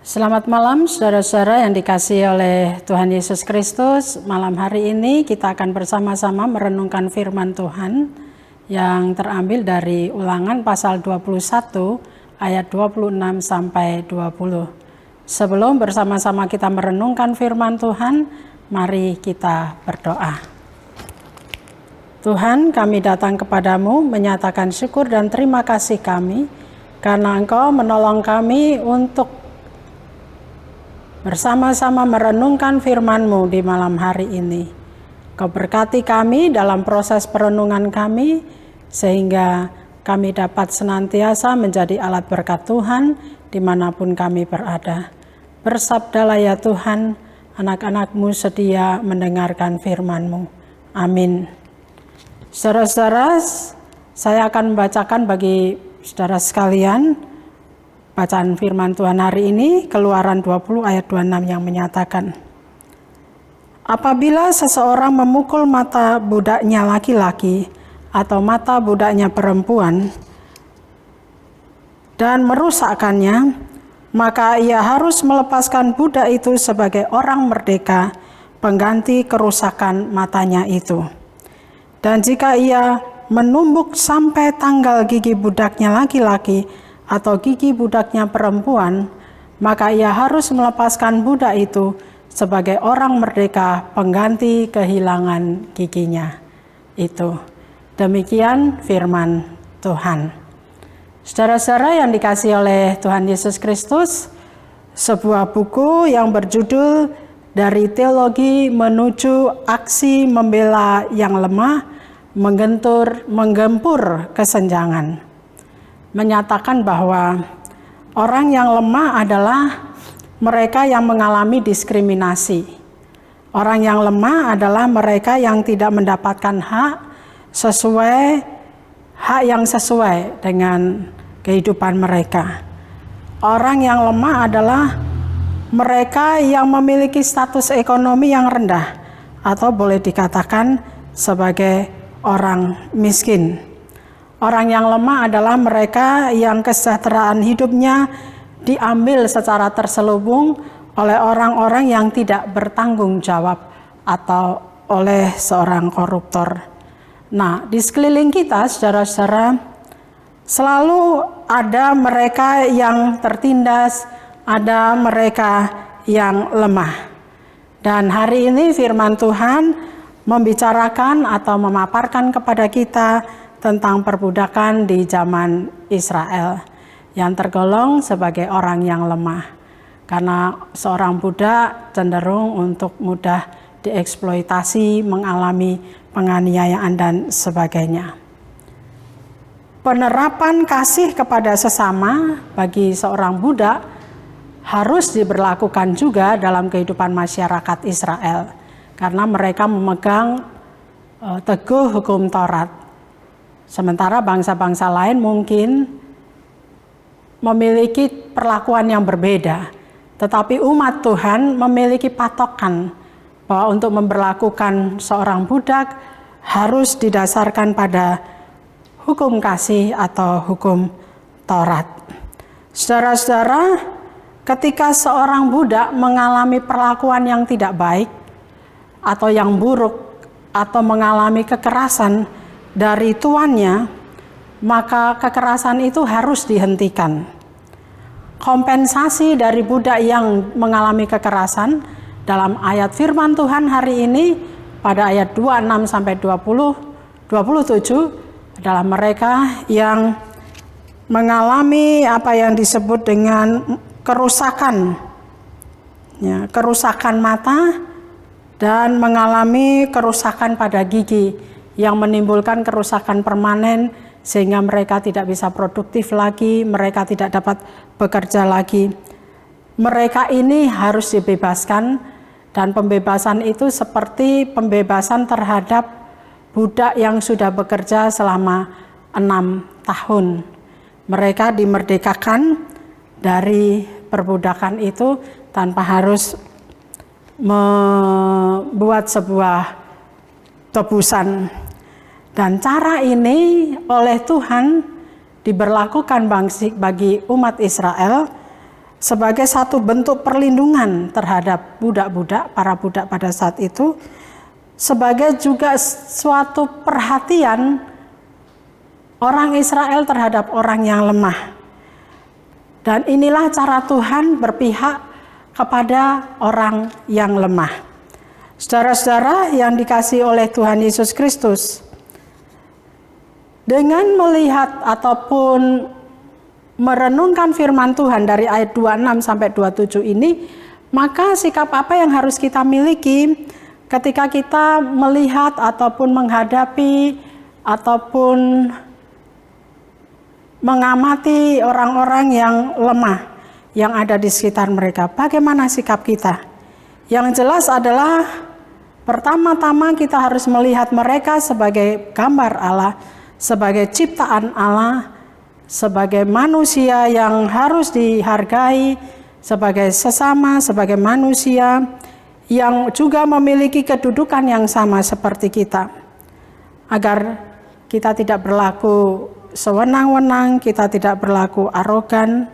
Selamat malam saudara-saudara yang dikasihi oleh Tuhan Yesus Kristus. Malam hari ini kita akan bersama-sama merenungkan firman Tuhan yang terambil dari Ulangan pasal 21 ayat 26 sampai 20. Sebelum bersama-sama kita merenungkan firman Tuhan, mari kita berdoa. Tuhan, kami datang kepadamu menyatakan syukur dan terima kasih kami karena Engkau menolong kami untuk bersama-sama merenungkan firman-Mu di malam hari ini. Kau berkati kami dalam proses perenungan kami, sehingga kami dapat senantiasa menjadi alat berkat Tuhan dimanapun kami berada. Bersabdalah ya Tuhan, anak-anak-Mu sedia mendengarkan firman-Mu. Amin. Saudara-saudara, saya akan membacakan bagi saudara sekalian bacaan firman Tuhan hari ini, Keluaran 20 ayat 26 yang menyatakan, apabila seseorang memukul mata budaknya laki-laki atau mata budaknya perempuan dan merusakkannya, maka ia harus melepaskan budak itu sebagai orang merdeka pengganti kerusakan matanya itu. Dan jika ia menumbuk sampai tanggal gigi budaknya laki-laki atau gigi budaknya perempuan, maka ia harus melepaskan budak itu sebagai orang merdeka pengganti kehilangan giginya itu. Demikian firman Tuhan. Saudara-saudara yang dikasihi oleh Tuhan Yesus Kristus, sebuah buku yang berjudul Dari Teologi Menuju Aksi Membela yang Lemah, Menggempur Kesenjangan, menyatakan bahwa orang yang lemah adalah mereka yang mengalami diskriminasi. Orang yang lemah adalah mereka yang tidak mendapatkan hak yang sesuai dengan kehidupan mereka. Orang yang lemah adalah mereka yang memiliki status ekonomi yang rendah atau boleh dikatakan sebagai orang miskin. Orang yang lemah adalah mereka yang kesejahteraan hidupnya diambil secara terselubung oleh orang-orang yang tidak bertanggung jawab atau oleh seorang koruptor. Nah, di sekeliling kita, saudara-saudara, selalu ada mereka yang tertindas, ada mereka yang lemah. Dan hari ini firman Tuhan membicarakan atau memaparkan kepada kita tentang perbudakan di zaman Israel yang tergolong sebagai orang yang lemah, karena seorang budak cenderung untuk mudah dieksploitasi, mengalami penganiayaan dan sebagainya. Penerapan kasih kepada sesama bagi seorang budak harus diberlakukan juga dalam kehidupan masyarakat Israel, karena mereka memegang teguh hukum Taurat. Sementara bangsa-bangsa lain mungkin memiliki perlakuan yang berbeda, tetapi umat Tuhan memiliki patokan bahwa untuk memberlakukan seorang budak harus didasarkan pada hukum kasih atau hukum Taurat. Saudara-saudara, ketika seorang budak mengalami perlakuan yang tidak baik atau yang buruk atau mengalami kekerasan dari tuannya, maka kekerasan itu harus dihentikan. Kompensasi dari budak yang mengalami kekerasan dalam ayat firman Tuhan hari ini pada ayat 26 sampai 27 adalah mereka yang mengalami apa yang disebut dengan kerusakan, kerusakan mata dan mengalami kerusakan pada gigi yang menimbulkan kerusakan permanen sehingga mereka tidak bisa produktif lagi, mereka tidak dapat bekerja lagi. Mereka ini harus dibebaskan, dan pembebasan itu seperti pembebasan terhadap budak yang sudah bekerja selama 6 tahun. Mereka dimerdekakan dari perbudakan itu tanpa harus membuat sebuah tebusan. Dan cara ini oleh Tuhan diberlakukan bagi umat Israel sebagai satu bentuk perlindungan terhadap budak-budak, para budak pada saat itu, sebagai juga suatu perhatian orang Israel terhadap orang yang lemah. Dan inilah cara Tuhan berpihak kepada orang yang lemah. Saudara-saudara yang dikasihi oleh Tuhan Yesus Kristus, dengan melihat ataupun merenungkan firman Tuhan dari ayat 26 sampai 27 ini, maka sikap apa yang harus kita miliki ketika kita melihat ataupun menghadapi ataupun mengamati orang-orang yang lemah yang ada di sekitar mereka? Bagaimana sikap kita? Yang jelas adalah pertama-tama kita harus melihat mereka sebagai gambar Allah, sebagai ciptaan Allah, sebagai manusia yang harus dihargai, sebagai sesama, sebagai manusia yang juga memiliki kedudukan yang sama seperti kita. Agar kita tidak berlaku sewenang-wenang, kita tidak berlaku arogan,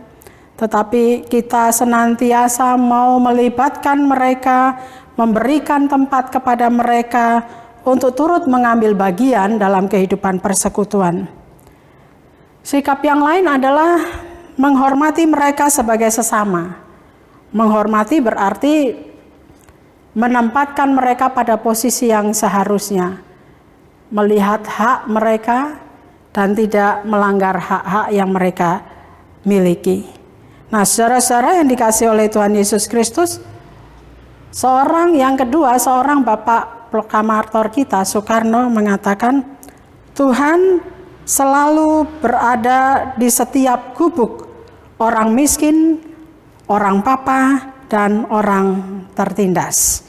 tetapi kita senantiasa mau melibatkan mereka, memberikan tempat kepada mereka untuk turut mengambil bagian dalam kehidupan persekutuan. Sikap yang lain adalah menghormati mereka sebagai sesama. Menghormati berarti menempatkan mereka pada posisi yang seharusnya, melihat hak mereka dan tidak melanggar hak-hak yang mereka miliki. Nah, saudara-saudara yang dikasihi oleh Tuhan Yesus Kristus, seorang Bapak proklamator kita, Soekarno, mengatakan, Tuhan selalu berada di setiap gubuk orang miskin, orang papa, dan orang tertindas.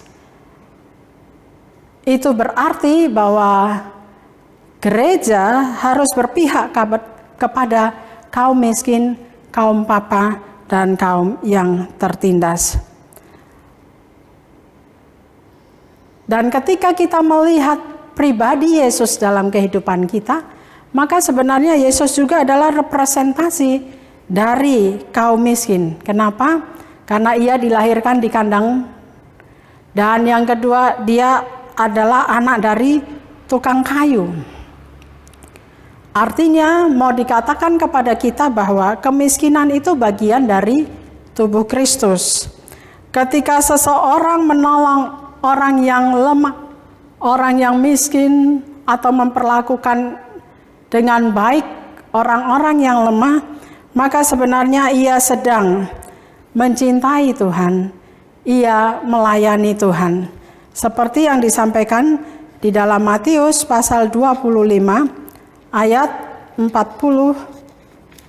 Itu berarti bahwa gereja harus berpihak kepada kaum miskin, kaum papa, dan kaum yang tertindas. Dan ketika kita melihat pribadi Yesus dalam kehidupan kita, maka sebenarnya Yesus juga adalah representasi dari kaum miskin. Kenapa? Karena ia dilahirkan di kandang. Dan yang kedua, dia adalah anak dari tukang kayu. Artinya mau dikatakan kepada kita bahwa kemiskinan itu bagian dari tubuh Kristus. Ketika seseorang menolong orang yang lemah, orang yang miskin, atau memperlakukan dengan baik orang-orang yang lemah, maka sebenarnya ia sedang mencintai Tuhan, ia melayani Tuhan. Seperti yang disampaikan di dalam Matius pasal 25 ayat 40,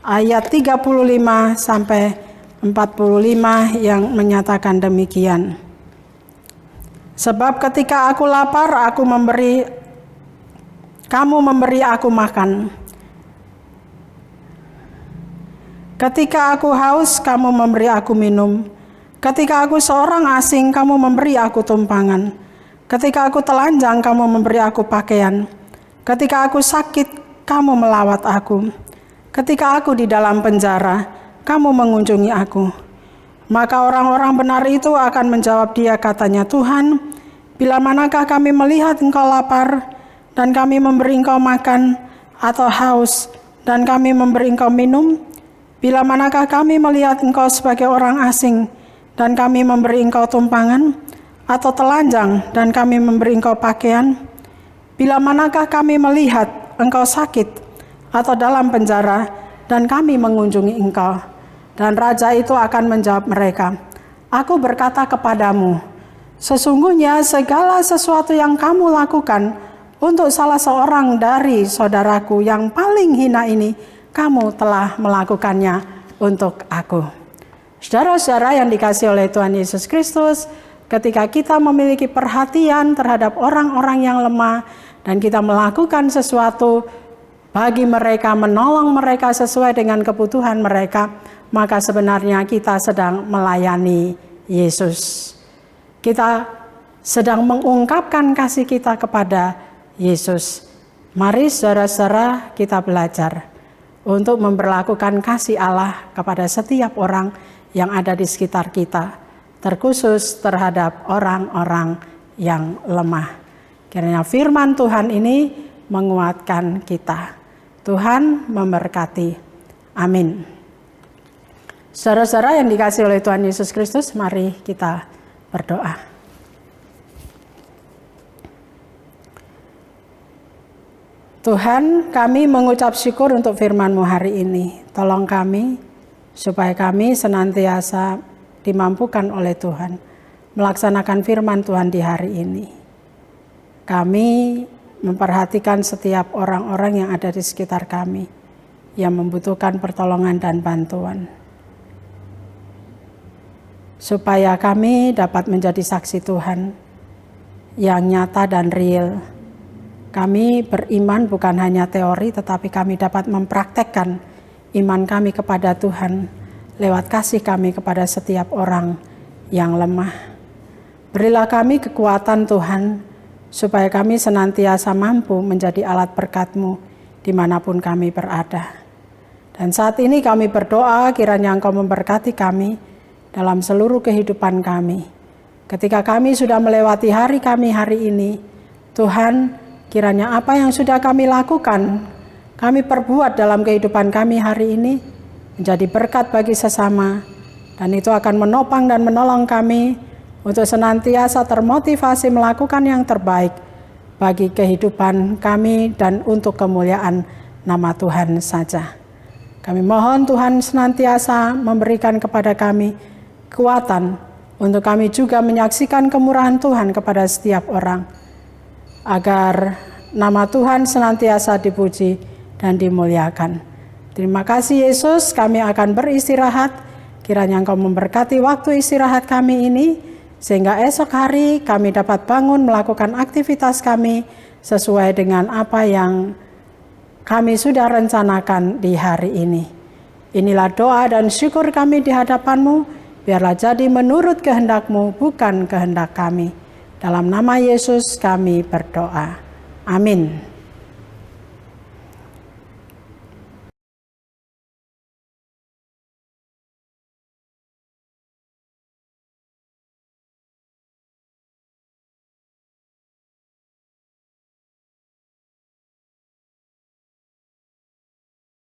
ayat 35 sampai 45 yang menyatakan demikian. Sebab ketika aku lapar, kamu memberi aku makan. Ketika aku haus, kamu memberi aku minum. Ketika aku seorang asing, kamu memberi aku tumpangan. Ketika aku telanjang, kamu memberi aku pakaian. Ketika aku sakit, kamu melawat aku. Ketika aku di dalam penjara, kamu mengunjungi aku. Maka orang-orang benar itu akan menjawab dia, katanya, Tuhan, bila manakah kami melihat engkau lapar, dan kami memberi engkau makan, atau haus, dan kami memberi engkau minum? Bila manakah kami melihat engkau sebagai orang asing, dan kami memberi engkau tumpangan, atau telanjang, dan kami memberi engkau pakaian? Bila manakah kami melihat engkau sakit, atau dalam penjara, dan kami mengunjungi engkau? Dan raja itu akan menjawab mereka, aku berkata kepadamu, sesungguhnya segala sesuatu yang kamu lakukan untuk salah seorang dari saudaraku yang paling hina ini, kamu telah melakukannya untuk aku. Saudara-saudara yang dikasihi oleh Tuhan Yesus Kristus, ketika kita memiliki perhatian terhadap orang-orang yang lemah dan kita melakukan sesuatu bagi mereka, menolong mereka sesuai dengan kebutuhan mereka, maka sebenarnya kita sedang melayani Yesus. Kita sedang mengungkapkan kasih kita kepada Yesus. Mari saudara-saudara kita belajar untuk memperlakukan kasih Allah kepada setiap orang yang ada di sekitar kita, terkhusus terhadap orang-orang yang lemah. Kiranya firman Tuhan ini menguatkan kita. Tuhan memberkati. Amin. Saudara-saudara yang dikasihi oleh Tuhan Yesus Kristus, mari kita berdoa. Tuhan, kami mengucap syukur untuk firman-Mu hari ini. Tolong kami, supaya kami senantiasa dimampukan oleh Tuhan melaksanakan firman Tuhan di hari ini. Kami memperhatikan setiap orang-orang yang ada di sekitar kami yang membutuhkan pertolongan dan bantuan, supaya kami dapat menjadi saksi Tuhan yang nyata dan real. Kami beriman bukan hanya teori, tetapi kami dapat mempraktekkan iman kami kepada Tuhan lewat kasih kami kepada setiap orang yang lemah. Berilah kami kekuatan Tuhan, supaya kami senantiasa mampu menjadi alat berkat-Mu dimanapun kami berada. Dan saat ini kami berdoa kiranya Engkau memberkati kami dalam seluruh kehidupan kami. Ketika kami sudah melewati hari kami hari ini, Tuhan, kiranya apa yang sudah kami lakukan, kami perbuat dalam kehidupan kami hari ini, menjadi berkat bagi sesama, dan itu akan menopang dan menolong kami untuk senantiasa termotivasi melakukan yang terbaik bagi kehidupan kami dan untuk kemuliaan nama Tuhan saja. Kami mohon Tuhan senantiasa memberikan kepada kami kekuatan untuk kami juga menyaksikan kemurahan Tuhan kepada setiap orang, agar nama Tuhan senantiasa dipuji dan dimuliakan. Terima kasih Yesus, kami akan beristirahat. Kiranya Engkau memberkati waktu istirahat kami ini, sehingga esok hari kami dapat bangun melakukan aktivitas kami sesuai dengan apa yang kami sudah rencanakan di hari ini. Inilah doa dan syukur kami di hadapan-Mu, biarlah jadi menurut kehendak-Mu, bukan kehendak kami. Dalam nama Yesus kami berdoa. Amin.